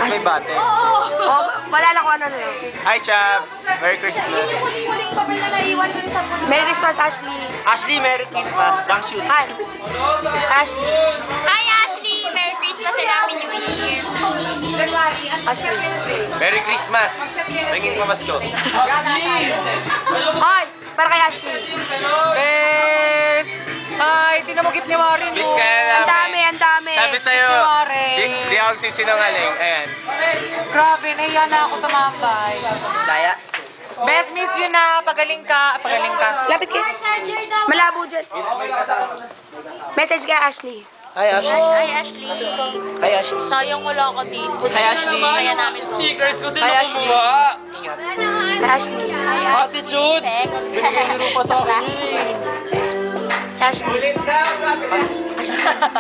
may bate. Oh, wala lang kung ano na lang. Hi, Chaps! Merry Christmas! Merry Christmas, Ashley. Ashley, Merry Christmas! Dang shoes! Hi. Ashley. Hi Ashley! Merry Christmas and Happy New Year! Ashley. Merry Christmas! Naging pamasko. Hi. Para kay Ashley. Bes! Ay, di na mo gift ni Marin mo. Please kaya Ang dami, ang dami. Sabi sa'yo, Sorry. di ako sisinungaling. Ayan. Grabe, nahiya na ako tumambay. Daya. Bes, miss you na. Pagaling ka. Pagaling ka. Lapit kayo. Malabo dyan. Message kay Ashley. Hi, Ashley. Hi Ashley! Hi, Ashley. Sayang wala ka dito. Hi, Ashley. Saya namin sa Stickers ko Hi, sino Ashley. kumuha? Kay Ashley. Attitude! Biniro pa sa akin. Ashley.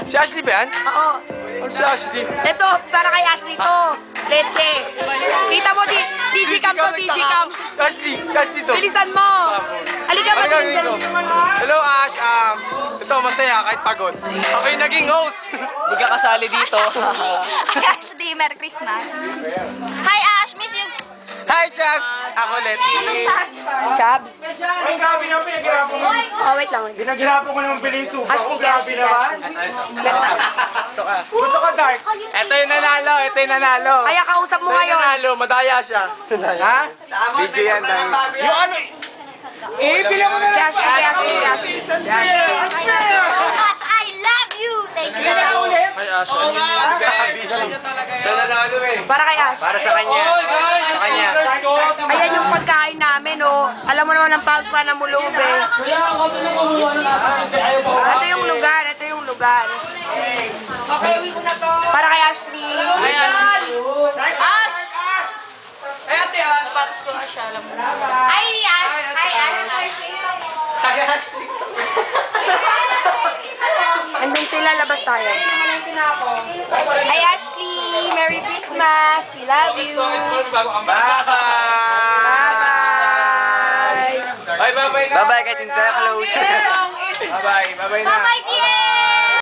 Si Ashley ba yan? Oo. Ano si Ashley? Ito, para kay Ashley to. Leche. Kita mo, Digicam to, Digicam. Ashley! Si Ashley to. Bilisan mo. Halika ba Ano din gagawin ko? Hello, Ash. Ito, masaya kahit pagod. Ako yung naging host. Hindi ka kasali dito. Hi Ashley! Merry Christmas! Hi Ash! Miss you! Hi, Chaps! Ako ulit. Anong chas? Chabs. Ay, grabe naman, pinaghirapan ko. Oh, wait lang. Pinaghirapan ko naman pili yung supa ko. Ashley, Grabe Ashley, naman. Gusto ko dark. Ito yung nanalo. Ito yung nanalo. Kaya kausap mo Siya yung ngayon. nanalo. Madaya siya. Ha? Video yan. Yung ano, bilang mo na lang. Ashley, Ashley, Ashley. Ash, I love you! Thank you! Hi, Ashley. Siya nanalo eh. Para kay Ash. Para sa kanya. Sa kanya. Ayan yung pagkain namin, oh. Alam mo naman ang pagpanamulog, eh. Ito yung lugar, ito yung lugar. Para kay Ashley. Ash! Ay, ate, patos ko Ash, alam mo. Hi Ash! Hi Ash! Hi, Ashley. Andun sila, labas tayo. Hi, Ashley! Merry Christmas! We love you! Bye-bye. Bye-bye! Bye-bye. Bye-bye. Kahit hindi tayo close. Bye-bye. Bye-bye na. Bye-bye, dear!